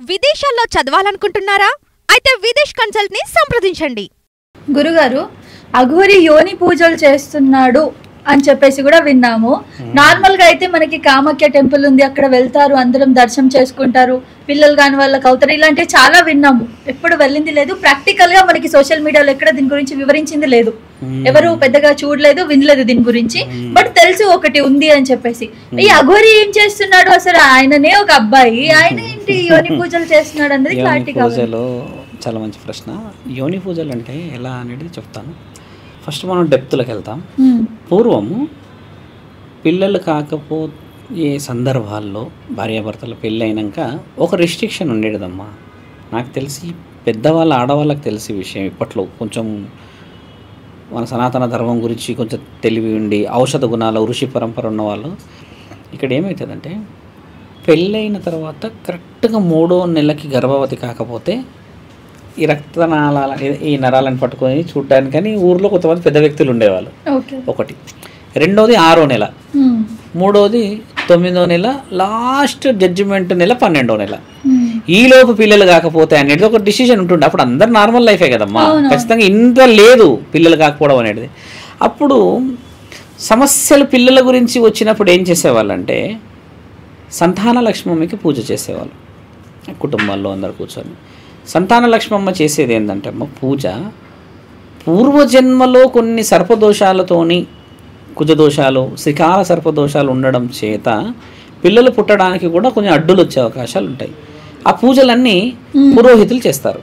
విదేశాల్లో చదవాలనుకుంటున్నారా? అయితే విదేశ్ కన్సల్ట్ ని సంప్రదించండి. గురుగారు, అఘోరి యోని పూజలు చేస్తున్నాడు అని చెప్పేసి కూడా విన్నాము. నార్మల్ గా అయితే మనకి కామాఖ్య టెంపుల్ ఉంది, అక్కడ వెళ్తారు, అందరం దర్శనం చేసుకుంటారు, పిల్లలు కాని వాళ్ళకి అవుతారు, ఇలాంటివి చాలా విన్నాము. ఎప్పుడు వెళ్ళింది లేదు. ప్రాక్టికల్ గా మనకి సోషల్ మీడియాలో ఎక్కడ దీని గురించి వివరించింది లేదు, ఎవరు పెద్దగా చూడలేదు, వినలేదు దీని గురించి. బట్ తెలుసు ఒకటి ఉంది అని చెప్పేసి. ఈ అఘోరి ఏం చేస్తున్నాడు అసలు? ఆయననే ఒక అబ్బాయి, ఆయన ఏంటి యోని పూజలు చేస్తున్నాడు అన్నది క్లారిటీ కావాలి. చాలా మంచి ప్రశ్న. యోని పూజలు అంటే ఎలా అనేది చెప్తాను. ఫస్ట్ మనం డెప్త్లోకి వెళ్తాం. పూర్వము పిల్లలు కాకపోయే సందర్భాల్లో భార్యాభర్తలు పెళ్ళి అయినాక ఒక రిస్ట్రిక్షన్ ఉండేదమ్మా. నాకు తెలిసి పెద్దవాళ్ళ ఆడవాళ్ళకి తెలిసి విషయం. ఇప్పట్లో కొంచెం మన సనాతన ధర్మం గురించి కొంచెం తెలివి ఉండి ఔషధ గుణాలు ఋషి పరంపర ఉన్నవాళ్ళు ఇక్కడ ఏమవుతుందంటే, పెళ్ళైన తర్వాత కరెక్ట్గా 3వ నెలకి గర్భవతి కాకపోతే ఈ రక్తనాళాల ఈ నరాలను పట్టుకొని చూడడానికి కానీ ఊర్లో కొంతమంది పెద్ద వ్యక్తులు ఉండేవాళ్ళు. ఒకటి. రెండోది 6వ నెల, మూడోది 9వ నెల, లాస్ట్ జడ్జిమెంట్ నెల 12వ నెల. ఈలోపు పిల్లలు కాకపోతే అనేది ఒక డిసిషన్ ఉంటుండే. అప్పుడు అందరు నార్మల్ లైఫే కదమ్మా, ఖచ్చితంగా ఇంత లేదు పిల్లలు కాకపోవడం అనేది. అప్పుడు సమస్యలు పిల్లల గురించి వచ్చినప్పుడు ఏం చేసేవాళ్ళంటే సంతాన లక్ష్మమ్మకి పూజ చేసేవాళ్ళు. కుటుంబాల్లో అందరు కూర్చొని సంతాన లక్ష్మమ్మ చేసేది ఏంటంటే అమ్మ పూజ, పూర్వజన్మలో కొన్ని సర్పదోషాలతోని కుజదోషాలు, శ్రీకాల సర్పదోషాలు ఉండడం చేత పిల్లలు పుట్టడానికి కూడా కొంచెం అడ్డులు వచ్చే అవకాశాలు ఉంటాయి. ఆ పూజలన్నీ పురోహితులు చేస్తారు.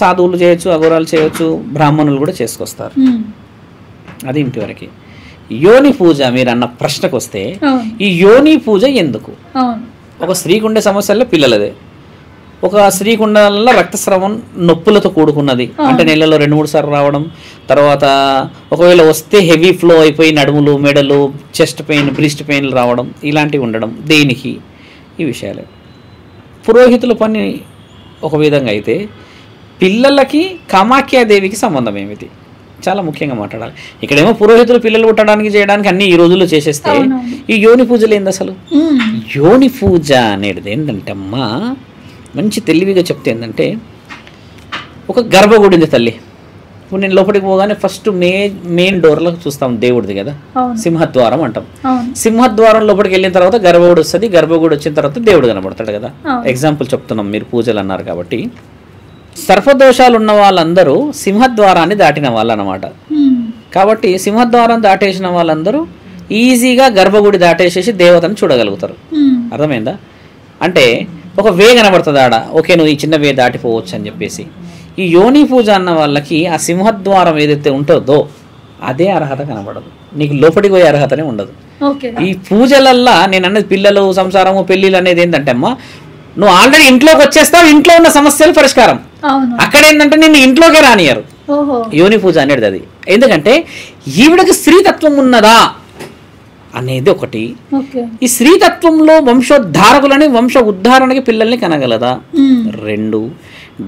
సాధువులు చేయొచ్చు, అఘోరాలు చేయొచ్చు, బ్రాహ్మణులు కూడా చేసుకొస్తారు. అది ఇంటి వరకు. యోని పూజ మీరు అన్న ప్రశ్నకు వస్తే, ఈ యోని పూజ ఎందుకు? ఒక స్త్రీకి ఉండే సమస్యల్లో పిల్లలదే. ఒక స్త్రీకి ఉండాల రక్తస్రావం నొప్పులతో కూడుకున్నది, అంటే నెలలో 2-3 సార్లు రావడం, తర్వాత ఒకవేళ వస్తే హెవీ ఫ్లో అయిపోయి నడుములు, మెడలు, చెస్ట్ పెయిన్, బ్రిస్ట్ పెయిన్లు రావడం, ఇలాంటివి ఉండడం. దేనికి? ఈ విషయాలే. పురోహితుల పని ఒక విధంగా అయితే, పిల్లలకి కామాఖ్యాదేవికి సంబంధం ఏమిటి? చాలా ముఖ్యంగా మాట్లాడాలి. ఇక్కడేమో పురోహితులు పిల్లలు పుట్టడానికి చేయడానికి అన్ని ఈ రోజుల్లో చేసేస్తే, ఈ యోని పూజలు ఏంది అసలు? యోని పూజ అనేది ఏంటంటే అమ్మా, మంచి తెలివిగా చెప్తే ఏంటంటే, ఒక గర్భగుడి ఉంది తల్లి. ఇప్పుడు నేను లోపలికి పోగానే ఫస్ట్ మెయిన్ డోర్లో చూస్తాం దేవుడిది కదా, సింహద్వారం అంటాం. సింహద్వారం లోపలికి వెళ్ళిన తర్వాత గర్భగుడి వస్తుంది. గర్భగుడి వచ్చిన తర్వాత దేవుడు కనబడతాడు కదా. ఎగ్జాంపుల్ చెప్తున్నాం, మీరు పూజలు అన్నారు కాబట్టి. సర్పదోషాలు ఉన్న వాళ్ళందరూ సింహద్వారాన్ని దాటిన వాళ్ళు అన్నమాట. కాబట్టి సింహద్వారం దాటేసిన వాళ్ళందరూ ఈజీగా గర్భగుడి దాటేసేసి దేవతను చూడగలుగుతారు. అర్థమైందా? అంటే ఒక వే కనబడుతుంది ఆడ, ఓకే నువ్వు ఈ చిన్న వే దాటిపోవచ్చు అని చెప్పేసి. ఈ యోని పూజ అన్న వాళ్ళకి ఆ సింహద్వారం ఏదైతే ఉంటుందో అదే అర్హత కనబడదు, నీకు లోపలికి పోయే అర్హతనే ఉండదు. ఈ పూజలల్లా నేను అన్నది పిల్లలు, సంసారము, పెళ్ళిళ్ళు అనేది ఏంటంటే అమ్మా, నువ్వు ఆల్రెడీ ఇంట్లోకి వచ్చేస్తావు, ఇంట్లో ఉన్న సమస్యలు పరిష్కారం. అక్కడ ఏంటంటే నిన్ను ఇంట్లోకే రానియరు. యోని పూజ అనేది అది. ఎందుకంటే ఈవిడకి స్త్రీతత్వం ఉన్నదా అనేది ఒకటి. ఈ స్త్రీతత్వంలో వంశోద్ధారకులని, వంశ ఉద్ధారణకి పిల్లల్ని కనగలదా? 2,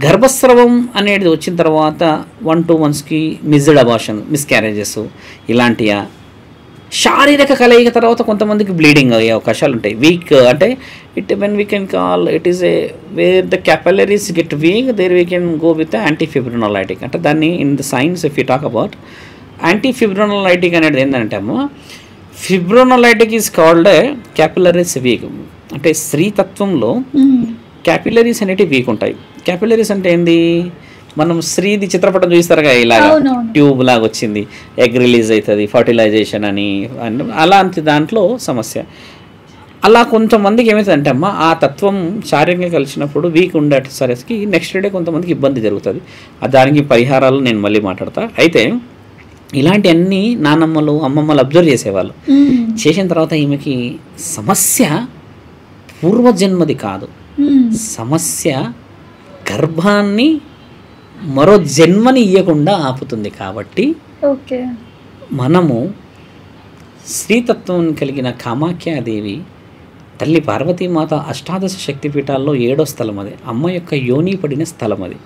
గర్భస్రవం అనేది వచ్చిన తర్వాత 1-2 monthsకి మిస్డ్ అబార్షన్, మిస్క్యారేజెస్ ఇలాంటియా, శారీరక కలయిక తర్వాత కొంతమందికి బ్లీడింగ్ అయ్యే అవకాశాలు ఉంటాయి. వీక్ అంటే it when we can call it is a where the capillaries get weak, there we can go with antifibrinolytic. అంటే దాన్ని in the science if you talk about antifibrinolytic అనేది ఏంటంటే అమ్మా, fibrinolytic is called capillaries weak. అంటే స్త్రీతత్వంలో capillaries అనేటివి weak ఉంటాయి. Capillaries అంటే ఏంది? మనం స్త్రీది చిత్రపటం చూస్తారుగా, ఇలాగా ట్యూబ్ లాగా వచ్చింది, ఎగ్ రిలీజ్ అవుతుంది, ఫర్టిలైజేషన్ అని, అలాంటి దాంట్లో సమస్య. అలా కొంతమందికి ఏమవుతుందంటే అమ్మ, ఆ తత్వం శారీరంగా కలిసినప్పుడు వీక్ ఉండేసరికి నెక్స్ట్ డే కొంతమందికి ఇబ్బంది జరుగుతుంది. దానికి పరిహారాలు నేను మళ్ళీ మాట్లాడతా. అయితే ఇలాంటి అన్ని నానమ్మలు, అమ్మమ్మలు అబ్జర్వ్ చేసేవాళ్ళు. చేసిన తర్వాత ఈమెకి సమస్య పూర్వజన్మది కాదు, సమస్య గర్భాన్ని మరో జన్మని ఇవ్వకుండా ఆపుతుంది. కాబట్టి మనము స్త్రీతత్వం కలిగిన కామాఖ్యాదేవి తల్లి పార్వతీమాత అష్టాదశ శక్తిపీఠాల్లో 7వ స్థలం అది, అమ్మ యొక్క యోని పడిన స్థలం అది.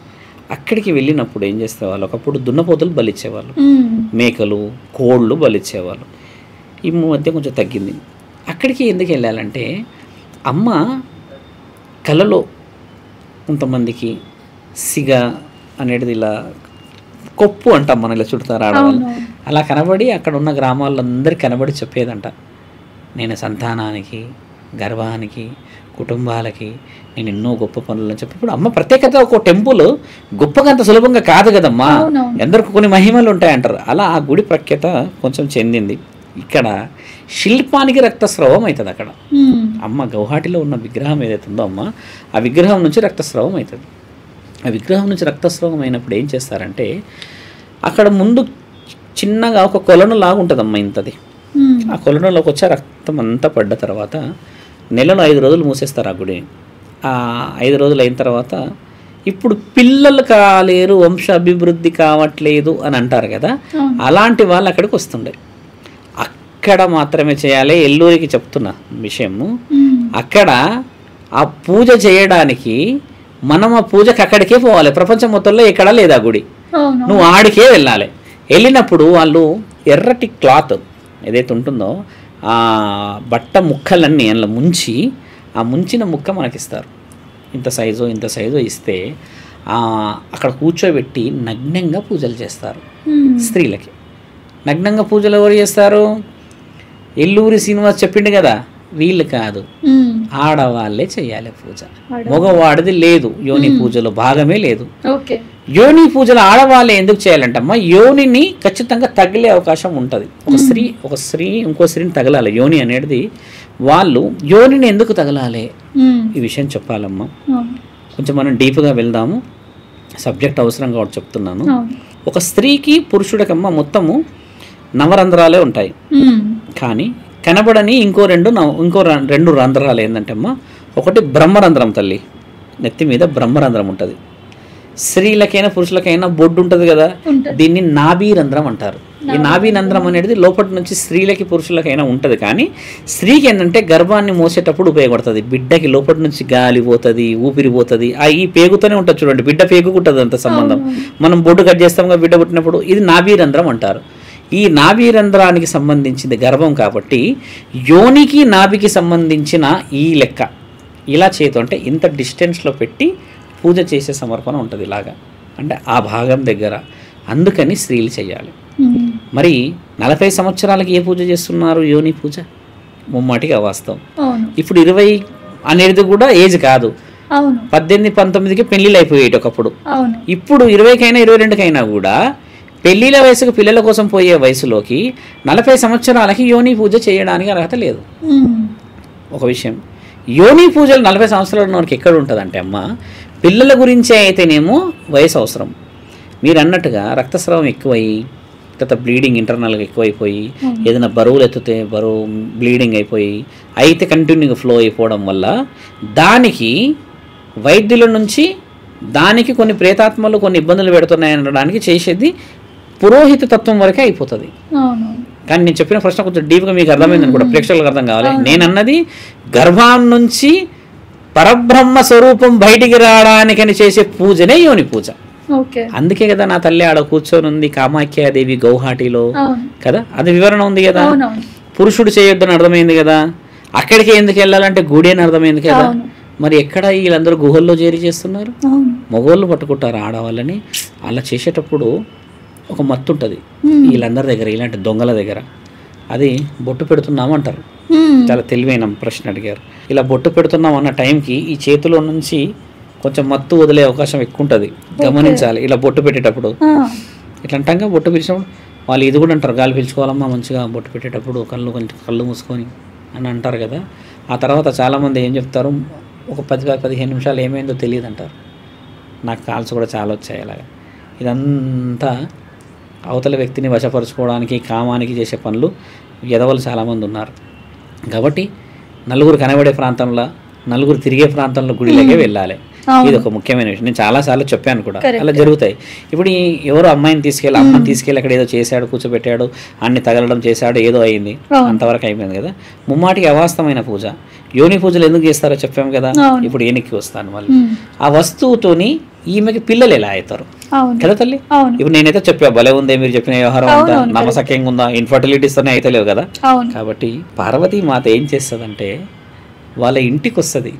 అక్కడికి వెళ్ళినప్పుడు ఏం చేసేవాళ్ళు, ఒకప్పుడు దున్నపోతులు బలిచ్చేవాళ్ళు, మేకలు, కోళ్ళు బలిచ్చేవాళ్ళు. ఈ మధ్య కొంచెం తగ్గింది. అక్కడికి ఎందుకు వెళ్ళాలంటే, అమ్మ కలలో కొంతమందికి సిగ అనేది ఇలా కొప్పు అంటాం మనం, ఇలా చుడతారు ఆడవాళ్ళు. అలా కనబడి అక్కడ ఉన్న గ్రామాలందరికీ కనబడి చెప్పేదంట, నేను సంతానానికి, గర్భానికి, కుటుంబాలకి నేను ఎన్నో గొప్ప పనులు అని చెప్పి. ఇప్పుడు అమ్మ ప్రత్యేకత ఒక టెంపుల్ గొప్పగా అంత సులభంగా కాదు కదమ్మా, ఎందరికి కొన్ని మహిమలు ఉంటాయంటారు. అలా ఆ గుడి ప్రఖ్యాత కొంచెం చెందింది. ఇక్కడ శిల్పానికి రక్తస్రావం అవుతుంది. అక్కడ అమ్మ గౌహాటిలో ఉన్న విగ్రహం ఏదైతే ఉందో అమ్మ, ఆ విగ్రహం నుంచి రక్తస్రావం అవుతుంది. ఆ విగ్రహం నుంచి రక్తస్రావం అయినప్పుడు ఏం చేస్తారంటే, అక్కడ ముందు చిన్నగా ఒక కొలను లాగా ఉంటుందమ్మా ఇంతది. ఆ కొలనులోకి వచ్చే రక్తం అంతా పడ్డ తర్వాత నెలలో 5 రోజులు మూసేస్తారు ఆ గుడి. ఆ 5 రోజులు అయిన తర్వాత ఇప్పుడు పిల్లలు కాలేరు, వంశ అభివృద్ధి కావట్లేదు అని అంటారు కదా, అలాంటి వాళ్ళు అక్కడికి వస్తుండే. అక్కడ మాత్రమే చేయాలి. ఎల్లూరికి చెప్తున్న విషయము, అక్కడ ఆ పూజ చేయడానికి మనం ఆ పూజకి అక్కడికే పోవాలి. ప్రపంచం మొత్తంలో ఎక్కడా లేదు ఆ గుడి, నువ్వు ఆడికే వెళ్ళాలి. వెళ్ళినప్పుడు వాళ్ళు ఎర్రటి క్లాత్ ఏదైతే ఉంటుందో ఆ బట్ట ముక్కలన్నీ అందులో ముంచి, ఆ ముంచిన ముక్క మనకిస్తారు. ఇంత సైజు ఇస్తే అక్కడ కూర్చోబెట్టి నగ్నంగా పూజలు చేస్తారు. స్త్రీలకి నగ్నంగా పూజలు ఎవరు చేస్తారు? ఎల్లూరి శ్రీనివాస్ చెప్పిండు కదా, వీళ్ళు కాదు, ఆడవాళ్ళే చెయ్యాలి పూజ. మగవాడిది లేదు, యోని పూజలో భాగమే లేదు. యోని పూజలు ఆడవాళ్ళే ఎందుకు చేయాలంటమ్మా, యోనిని ఖచ్చితంగా తగిలే అవకాశం ఉంటుంది. ఒక స్త్రీ ఇంకో స్త్రీని తగలాలి. యోని అనేది వాళ్ళు యోనిని ఎందుకు తగలాలి ఈ విషయం చెప్పాలమ్మా. కొంచెం మనం డీప్గా వెళ్దాము, సబ్జెక్ట్ అవసరం కాబట్టి చెప్తున్నాను. ఒక స్త్రీకి పురుషుడికమ్మ మొత్తము నవరంధ్రాలే ఉంటాయి, కానీ కనబడని ఇంకో రెండు రంధ్రాలు ఏంటంటే అమ్మ, ఒకటి బ్రహ్మరంధ్రం, తల్లి నెత్తి మీద బ్రహ్మరంధ్రం ఉంటుంది. స్త్రీలకైనా పురుషులకైనా బొడ్డు ఉంటుంది కదా, దీన్ని నాభీరంధ్రం అంటారు. ఈ నాభీరంధ్రం అనేది లోపటి నుంచి స్త్రీలకి పురుషులకైనా ఉంటుంది, కానీ స్త్రీకి ఏంటంటే గర్భాన్ని మోసేటప్పుడు ఉపయోగపడుతుంది. బిడ్డకి లోపటి నుంచి గాలి పోతుంది, ఊపిరి పోతుంది. ఈ పేగుతోనే ఉంటుంది చూడండి, బిడ్డ పేగుకు ఉంటుంది అంత సంబంధం. మనం బొడ్డు కట్ చేస్తాం కదా బిడ్డ పుట్టినప్పుడు, ఇది నాభీరంధ్రం అంటారు. ఈ నాభీరంధ్రానికి సంబంధించింది గర్భం కాబట్టి యోనికి నాభికి సంబంధించిన ఈ లెక్క ఇలా చేతు అంటే ఇంత డిస్టెన్స్లో పెట్టి పూజ చేసే సమర్పణ ఉంటుంది. ఇలాగా అంటే ఆ భాగం దగ్గర, అందుకని స్త్రీలు చేయాలి. మరి 40 సంవత్సరాలకి ఏ పూజ చేస్తున్నారు? యోని పూజ ముమ్మాటిగా వాస్తవం. ఇప్పుడు 20 అనేది కూడా ఏజ్ కాదు, 18-19కి పెళ్ళిళ్ళు అయిపోయేటి ఒకప్పుడు. ఇప్పుడు 20కైనా 22కైనా కూడా పెళ్ళిళ్ళ వయసుకు పిల్లల కోసం పోయే వయసులోకి 40 సంవత్సరాలకి యోని పూజ చేయడానికి అర్హత లేదు. ఒక విషయం, యోని పూజలు 40 సంవత్సరాల వరకు ఎక్కడ ఉంటుందంటే అమ్మ, పిల్లల గురించే అయితేనేమో వయసు అవసరం. మీరు అన్నట్టుగా రక్తస్రావం ఎక్కువయ్యి, తర్వాత బ్లీడింగ్ ఇంటర్నల్గా ఎక్కువైపోయి, ఏదైనా బరువులు ఎత్తితే బ్లీడింగ్ అయిపోయి అయితే కంటిన్యూగా ఫ్లో అయిపోవడం వల్ల దానికి వైద్యుల నుంచి దానికి కొన్ని ప్రేతాత్మలు కొన్ని ఇబ్బందులు పెడుతున్నాయి అనడానికి చేసేది పురోహిత తత్వం వరకే అయిపోతుంది. కానీ నేను చెప్పిన ప్రశ్న కొంచెం డీప్గా మీకు అర్థమైందని కూడా ప్రేక్షకులకు అర్థం కావాలి. నేను అన్నది గర్భం నుంచి పరబ్రహ్మ స్వరూపం బయటికి రావడానికని చేసే పూజనే యోని పూజ. అందుకే కదా నా తల్లి ఆడ కూర్చొని ఉంది కామాఖ్యాదేవి గౌహాటిలో కదా, అది వివరణ ఉంది కదా. పురుషుడు చేయొద్దని అర్థమైంది కదా, అక్కడికి ఎందుకు వెళ్ళాలంటే గుడి అని అర్థమైంది కదా. మరి ఎక్కడ వీళ్ళందరూ గుహల్లో చేరి చేస్తున్నారు? మగవాళ్ళు పట్టుకుంటారు ఆడవాళ్ళని. అలా చేసేటప్పుడు ఒక మత్తు ఉంటుంది వీళ్ళందరి దగ్గర, ఇలాంటి దొంగల దగ్గర. అది బొట్టు పెడుతున్నాము అంటారు. చాలా తెలివైన ప్రశ్న అడిగారు. ఇలా బొట్టు పెడుతున్నాం అన్న టైంకి ఈ చేతిలో నుంచి కొంచెం మత్తు వదిలే అవకాశం ఎక్కువ ఉంటుంది, గమనించాలి. ఇలా బొట్టు పెట్టేటప్పుడు ఇట్లా అంటాగా, బొట్టు పిలిచినప్పుడు వాళ్ళు ఇది కూడా అంటారు, గాలి పీల్చుకోవాలమ్మా మంచిగా బొట్టు పెట్టేటప్పుడు, కళ్ళు మూసుకొని అని అంటారు కదా. ఆ తర్వాత చాలామంది ఏం చెప్తారు, ఒక 10-15 నిమిషాలు ఏమైందో తెలియదు అంటారు. నాకు కాల్స్ కూడా చాలా వచ్చాయి అలాగా. ఇదంతా అవతల వ్యక్తిని వశపరుచుకోవడానికి, కామానికి చేసే పనులు ఎదవలు చాలామంది ఉన్నారు. కాబట్టి నలుగురు కనబడే ప్రాంతంలో, నలుగురు తిరిగే ప్రాంతంలో గుడిలోకే వెళ్ళాలి. ఇది ఒక ముఖ్యమైన విషయం. నేను చాలాసార్లు చెప్పాను కూడా, అలా జరుగుతాయి. ఇప్పుడు ఎవరో అమ్మాయిని తీసుకెళ్ళి, అమ్మని తీసుకెళ్ళి అక్కడ ఏదో చేశాడు, కూర్చోబెట్టాడు, అన్ని తగలడం చేశాడు, ఏదో అయింది, అంతవరకు అయిపోయింది కదా. ముమ్మాటికి అవాస్తవమైన పూజ. యోని పూజలు ఎందుకు చేస్తారో చెప్పాము కదా. ఇప్పుడు ఏనికి వస్తాను మళ్ళీ. ఆ వస్తువుతోని ఈమెకి పిల్లలు ఎలా అవుతారు కదా తల్లి. ఇప్పుడు నేనైతే చెప్పా, భలే ఉందే మీరు చెప్పిన వ్యవహారం అంతా, నమ్మసక్యంగా ఉందా, ఇన్ఫర్టిలిటీస్తోనే అయితే లేవు కదా. కాబట్టి పార్వతీ మాత ఏం చేస్తుందంటే వాళ్ళ ఇంటికి వస్తుంది,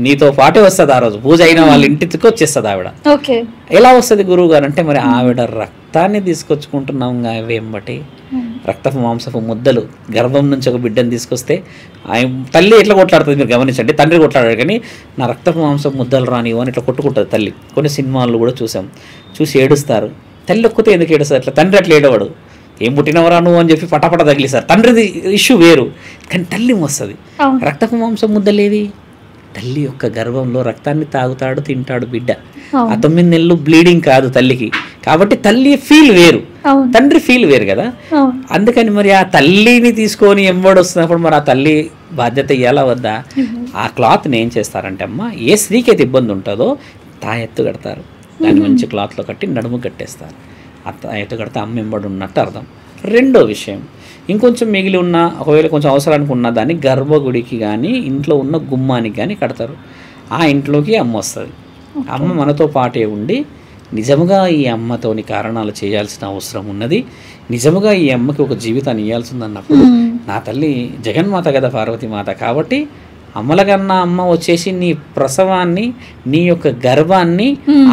నీతో పాటే వస్తుంది. ఆ రోజు పూజ అయిన వాళ్ళ ఇంటికి వచ్చేస్తుంది ఆవిడ. ఓకే. ఎలా వస్తుంది గురువు గారు అంటే, మరి ఆవిడ రక్తాన్ని తీసుకొచ్చుకుంటున్నాం వెంబటి రక్తపు మాంసపు ముద్దలు, గర్భం నుంచి ఒక బిడ్డను తీసుకొస్తే తల్లి ఎట్లా కొట్లాడుతుంది మీరు గమనించండి. తండ్రి కొట్లాడాడు కానీ నా రక్తపు మాంసపు ముద్దలు రానివ్వు అని ఇట్లా కొట్టుకుంటుంది తల్లి. కొన్ని సినిమాల్లో కూడా చూసి ఏడుస్తారు. తల్లి ఒక్కతే ఎందుకు ఏడుస్తారు అట్లా, తండ్రి అట్లా ఏడవాడు. ఏం పుట్టినవరా నువ్వు అని చెప్పి పటాపట తగిలిస్తారు. తండ్రిది ఇష్యూ వేరు, కానీ తల్లి వస్తుంది. రక్తపు మాంసం ముద్దలేవి, తల్లి యొక్క గర్భంలో రక్తాన్ని తాగుతాడు, తింటాడు బిడ్డ. ఆ 9 నెలలు బ్లీడింగ్ కాదు తల్లికి, కాబట్టి తల్లి ఫీల్ వేరు, తండ్రి ఫీల్ వేరు కదా. అందుకని మరి ఆ తల్లిని తీసుకొని ఎంబడి వస్తున్నప్పుడు మరి ఆ తల్లి బాధ్యత ఇవ్వాలా వద్దా? ఆ క్లాత్ని ఏం చేస్తారంటే అమ్మ, ఏ స్త్రీకి అయితే ఇబ్బంది ఉంటుందో తాయెత్తు కడతారు, దాన్ని మంచి క్లాత్లో కట్టి నడుము కట్టేస్తారు. ఆ తాయెత్తు కడితే అమ్మ ఎంబడి ఉన్నట్టు అర్థం. రెండో విషయం, ఇంకొంచెం మిగిలి ఉన్న ఒకవేళ కొంచెం అవసరానికి ఉన్న దాన్ని గర్భగుడికి కానీ ఇంట్లో ఉన్న గుమ్మానికి కానీ కడతారు. ఆ ఇంట్లోకి అమ్మ వస్తుంది. అమ్మ మనతో పాటే ఉండి నిజముగా ఈ అమ్మతోని కారణాలు చేయాల్సిన అవసరం ఉన్నది, నిజముగా ఈ అమ్మకి ఒక జీవితాన్ని ఇవ్వాల్సింది అన్నప్పుడు నా తల్లి జగన్మాత కదా, పార్వతీమాత. కాబట్టి అమ్మల కన్నా అమ్మ వచ్చేసి నీ ప్రసవాన్ని, నీ యొక్క గర్భాన్ని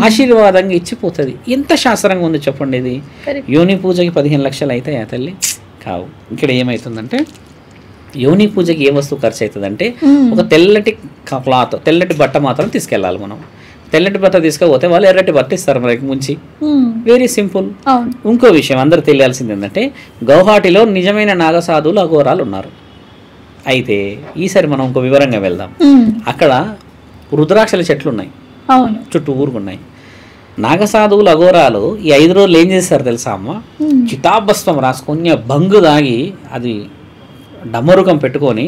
ఆశీర్వాదంగా ఇచ్చిపోతుంది. ఎంత శాస్త్రంగా ఉంది చెప్పండి ఇది. యోని పూజకి 15 లక్షలు అవుతాయి ఆ తల్లి కావు. ఇక్కడ ఏమవుతుందంటే, యోని పూజకి ఏ వస్తువు ఖర్చు అవుతుందంటే, ఒక తెల్లటి క్లాత్, తెల్లటి బట్ట మాత్రం తీసుకెళ్ళాలి మనం. తెల్లటి బట్ట తీసుకపోతే వాళ్ళు ఎర్రటి బట్ట ఇస్తారు మనకి ముంచి. Very simple. ఇంకో విషయం అందరూ తెలియాల్సింది ఏంటంటే, గౌహాటిలో నిజమైన నాగసాధువులు అఘోరాలు ఉన్నారు. అయితే ఈసారి మనం ఇంకో వివరంగా వెళ్దాం. అక్కడ రుద్రాక్షల చెట్లు ఉన్నాయి, చుట్టూ ఊరుకున్నాయి. నాగసాధువులు అఘోరాలు ఈ 5 రోజులు ఏం చేస్తారు తెలుసా అమ్మ? చితాభస్వం రాసుకొని బంగు దాగి అది డమ్మరుకం పెట్టుకొని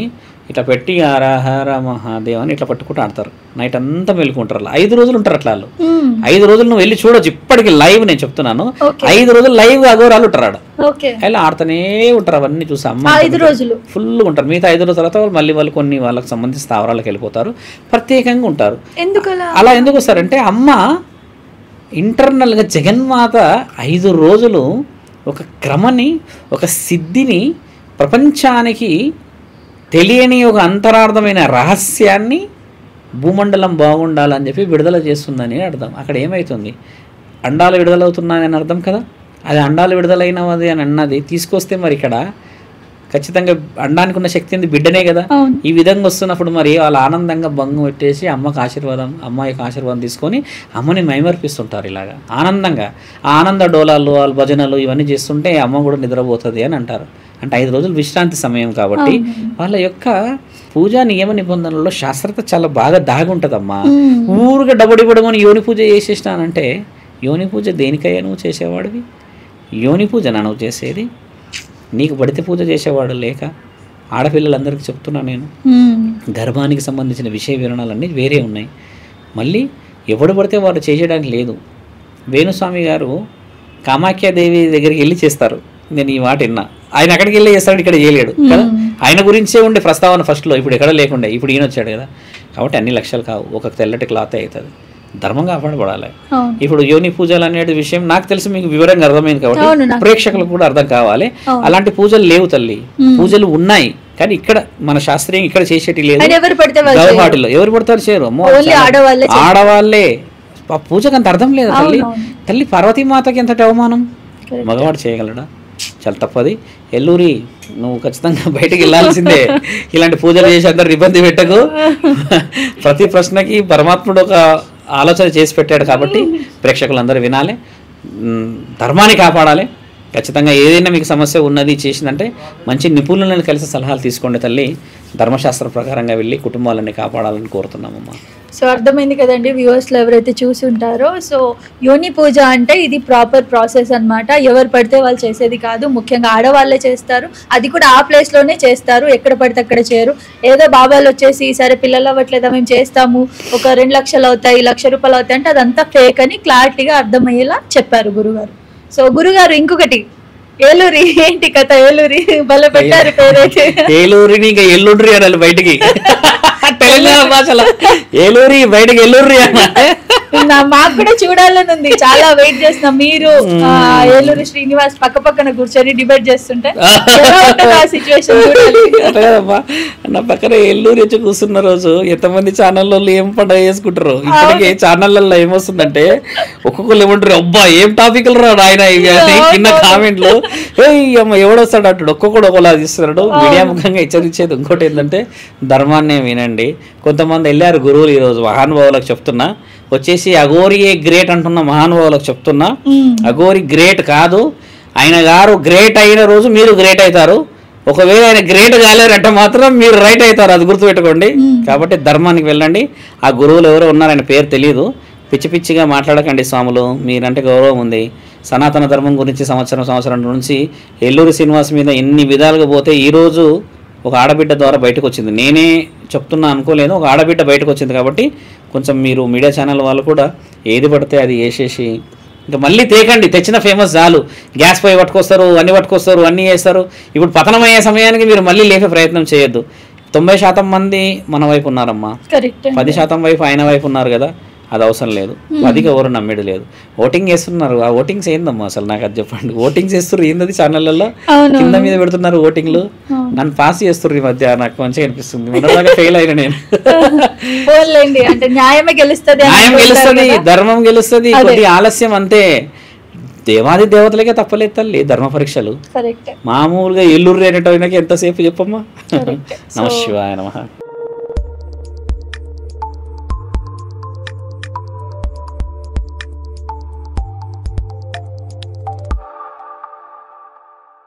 ఇట్లా పెట్టి హర మహాదేవ్ అని ఇట్లా పట్టుకుంటూ ఆడతారు. నైట్ అంతా మెలుకుంటారు. 5 రోజులు ఉంటారు అట్లా వాళ్ళు. 5 రోజులు నువ్వు వెళ్ళి చూడొచ్చు, ఇప్పటికి లైవ్ నేను చెప్తున్నాను. 5 రోజులు లైవ్ అఘోరాలు ఉంటారు ఆడ, అలా ఆడుతూనే ఉంటారు. అవన్నీ చూసి అమ్మ 5 రోజులు ఫుల్ ఉంటారు. మిగతా 5 రోజుల తర్వాత మళ్ళీ వాళ్ళు కొన్ని వాళ్ళకి సంబంధించిన స్థావరాలకు వెళ్ళిపోతారు, ప్రత్యేకంగా ఉంటారు. అలా ఎందుకు వస్తారంటే, అమ్మ ఇంటర్నల్గా జగన్మాత 5 రోజులు ఒక క్రమని, ఒక సిద్ధిని, ప్రపంచానికి తెలియని ఒక అంతరార్థమైన రహస్యాన్ని భూమండలం బాగుండాలని చెప్పి విడుదల చేస్తుందని అర్థం. అక్కడ ఏమవుతుంది, అండాలు విడుదలవుతున్నాయని అర్థం కదా. అది అండాలు విడుదలైనది అని అన్నది తీసుకొస్తే మరి ఇక్కడ ఖచ్చితంగా అండానికి ఉన్న శక్తి ఉంది, బిడ్డనే కదా. ఈ విధంగా వస్తున్నప్పుడు మరి వాళ్ళు ఆనందంగా బంగు పెట్టేసి అమ్మకి ఆశీర్వాదం, అమ్మాయికి ఆశీర్వాదం తీసుకొని అమ్మని మైమర్పిస్తుంటారు ఇలాగా ఆనందంగా. ఆ ఆనంద డోలాలు, వాళ్ళ భజనలు ఇవన్నీ చేస్తుంటే అమ్మ కూడా నిద్రపోతుంది అని అంటారు. అంటే 5 రోజులు విశ్రాంతి సమయం కాబట్టి వాళ్ళ యొక్క పూజా నియమ నిబంధనల్లో శాస్త్రత చాలా బాగా దాగి ఉంటుందమ్మా. ఊరుగా డబడిబడమని యోని పూజ చేసేసినానంటే, యోని పూజ దేనికయ్యా నువ్వు చేసేవాడివి? యోని పూజ నువ్వు చేసేది? నీకు పడితే పూజ చేసేవాడు లేక? ఆడపిల్లలందరికీ చెప్తున్నా నేను, గర్భానికి సంబంధించిన విషయ వివరణలన్నీ వేరే ఉన్నాయి. మళ్ళీ ఎవడు పడితే వాడు చేసేయడానికి లేదు. వేణుస్వామి గారు కామాఖ్యాదేవి దగ్గరికి వెళ్ళి చేస్తారు. నేను ఈ మాట విన్నా. ఆయన అక్కడికి వెళ్ళి చేస్తాడు, ఇక్కడ చేయలేడు కదా. ఆయన గురించే ఉండే ప్రస్తావన ఫస్ట్లో, ఇప్పుడు ఎక్కడ లేకుండే, ఇప్పుడు ఈయన వచ్చాడు కదా. కాబట్టి అన్ని లక్షలు కావు, ఒక తెల్లటి క్లాత్ అవుతుంది. ధర్మం కాపాడబడాలి. ఇప్పుడు యోని పూజలు అనే విషయం నాకు తెలిసి మీకు వివరంగా అర్థమైంది కాబట్టి ప్రేక్షకులకు కూడా అర్థం కావాలి. అలాంటి పూజలు లేవు తల్లి, పూజలు ఉన్నాయి కానీ ఇక్కడ మన శాస్త్రీయం ఇక్కడ చేసేటి లేదు. గౌహాటిలో ఎవరు పడతారు చేయరు, ఆడవాళ్ళే. ఆ పూజకు అంత అర్థం లేదు తల్లి. తల్లి పార్వతీమాతకి ఎంతటి అవమానం, మగవాడు చేయగలడా? చాలా తప్పది. ఎల్లూరి నువ్వు ఖచ్చితంగా బయటకు వెళ్ళాల్సిందే. ఇలాంటి పూజలు చేసి అందరు ఇబ్బంది పెట్టకు. ప్రతి ప్రశ్నకి పరమాత్ముడు ఒక ఆలోచన చేసి పెట్టాడు కాబట్టి ప్రేక్షకులందరూ వినాలి, ధర్మాన్ని కాపాడాలి. ఖచ్చితంగా ఏదైనా మీకు సమస్య ఉన్నది చేసిందంటే మంచి నిపుణులను కలిసి సలహాలు తీసుకోండి తల్లి. ధర్మశాస్త్ర ప్రకారంగా వెళ్ళి కుటుంబాలన్నీ కాపాడాలని కోరుతున్నామమ్మా. సో అర్థమైంది కదండి వ్యూవర్స్లో ఎవరైతే చూసి ఉంటారో. సో యోని పూజ అంటే ఇది ప్రాపర్ ప్రాసెస్ అన్నమాట. ఎవరు పడితే వాళ్ళు చేసేది కాదు, ముఖ్యంగా ఆడవాళ్ళే చేస్తారు. అది కూడా ఆ ప్లేస్లోనే చేస్తారు, ఎక్కడ పడితే అక్కడ చేయరు. ఏదో బాబాలు వచ్చేసి సరే పిల్లలు అవ్వట్లేదా మేము చేస్తాము, ఒక 2 లక్షలు అవుతాయి, 1 లక్ష రూపాయలు అవుతాయి అంటే అదంతా ఫేక్ అని క్లారిటీగా అర్థమయ్యేలా చెప్పారు గురుగారు. సో గురుగారు ఇంకొకటి, ఏలూరి ఏంటి కథ? ఏలూరి బల పెట్టారు పేరైతే, ఏలూరిని ఇంకా ఎల్లుండ్రి అనాలి బయటికి. తెలంగాణ భాషలో ఏలూరి బయటకి ఎల్లుర్రి అన్న మాకు కూడా చూడాలని ఉంది, చాలా వెయిట్ చేస్తున్నాం. మీరు ఏలూరు శ్రీనివాస్ పక్క పక్కన కూర్చొని డిబేట్ చేస్తుంటే ఆ సిచ్యువేషన్ చూడాలి. కదమ్మా, నా పక్కన ఎల్లూరు వచ్చి కూర్చున్న రోజు ఎంతమంది ఛానల్లో ఏం పండుగ చేసుకుంటారు. ఇప్పటికే ఛానళ్ళల్లో ఏమొస్తుందంటే ఒక్కొక్కరు ఏమంటారు, అబ్బా ఏం టాపిక్లు రా ఆయన ఇవి అని కింద కామెంట్లు. అమ్మ ఎవడొస్తాడు అంటాడు, ఒక్కొక్కడు ఒకలా తీస్తున్నాడు. మీడియా ముఖంగా హెచ్చరించేది ఇంకోటి ఏంటంటే ధర్మాన్నే వినండి. కొంతమంది వెళ్ళారు గురువులు ఈరోజు మహానుభావులకు చెప్తున్నా, వచ్చేసి అఘోరియే గ్రేట్ అంటున్న మహానుభావులకు చెప్తున్నా, అఘోరి గ్రేట్ కాదు, ఆయన గారు గ్రేట్ అయిన రోజు మీరు గ్రేట్ అవుతారు. ఒకవేళ ఆయన గ్రేట్ కాలేరంటే మాత్రం మీరు రైట్ అవుతారు, అది గుర్తుపెట్టుకోండి. కాబట్టి ధర్మానికి వెళ్ళండి. ఆ గురువులు ఎవరో ఉన్నారు, ఆయన పేరు తెలియదు. పిచ్చి పిచ్చిగా మాట్లాడకండి స్వాములు, మీరంటే గౌరవం ఉంది. సనాతన ధర్మం గురించి సంవత్సరం నుంచి ఎల్లూరు శ్రీనివాస్ మీద ఎన్ని విధాలుగా పోతే ఈరోజు ఒక ఆడబిడ్డ ద్వారా బయటకు వచ్చింది. నేనే చెప్తున్నా అనుకోలేదు, ఒక ఆడబిడ్డ బయటకు వచ్చింది. కాబట్టి కొంచెం మీరు మీడియా ఛానల్ వాళ్ళు కూడా ఏది పడితే అది వేసేసి ఇంకా మళ్ళీ తేకండి. తెచ్చిన ఫేమస్ చాలు, గ్యాస్ పొయ్యి పట్టుకొస్తారు, అన్ని పట్టుకొస్తారు, అన్నీ చేస్తారు. ఇప్పుడు పతనమయ్యే సమయానికి మీరు మళ్ళీ లేపే ప్రయత్నం చేయొద్దు. 90% మంది మన వైపు ఉన్నారమ్మా, 10% వైపు ఆయన వైపు ఉన్నారు కదా, అది అవసరం లేదు. అదిగా ఎవరు నమ్మేది లేదు. ఓటింగ్ చేస్తున్నారు, ఆ ఓటింగ్స్ ఏందమ్మా అసలు నాకు అది చెప్పండి. ఓటింగ్స్ చేస్తున్నారు ఏంది ఛానళ్ళల్లో, కింద మీద పెడుతున్నారు ఓటింగ్లు. నన్ను పాస్ చేస్తున్నారు ఈ మధ్య, నాకు మంచిగా అనిపిస్తుంది. మొదటిదాకా ఫెయిల్ అయినా నేను. న్యాయం గెలుస్తుంది, ధర్మం గెలుస్తుంది. కొద్ది ఆలస్యం అంతే. దేవాది దేవతలకే తప్పలేదు తల్లి ధర్మ పరీక్షలు. మామూలుగా ఎల్లూరు అనేటోకి ఎంతసేపు చెప్పమ్మా. నమ శివాయ నమః.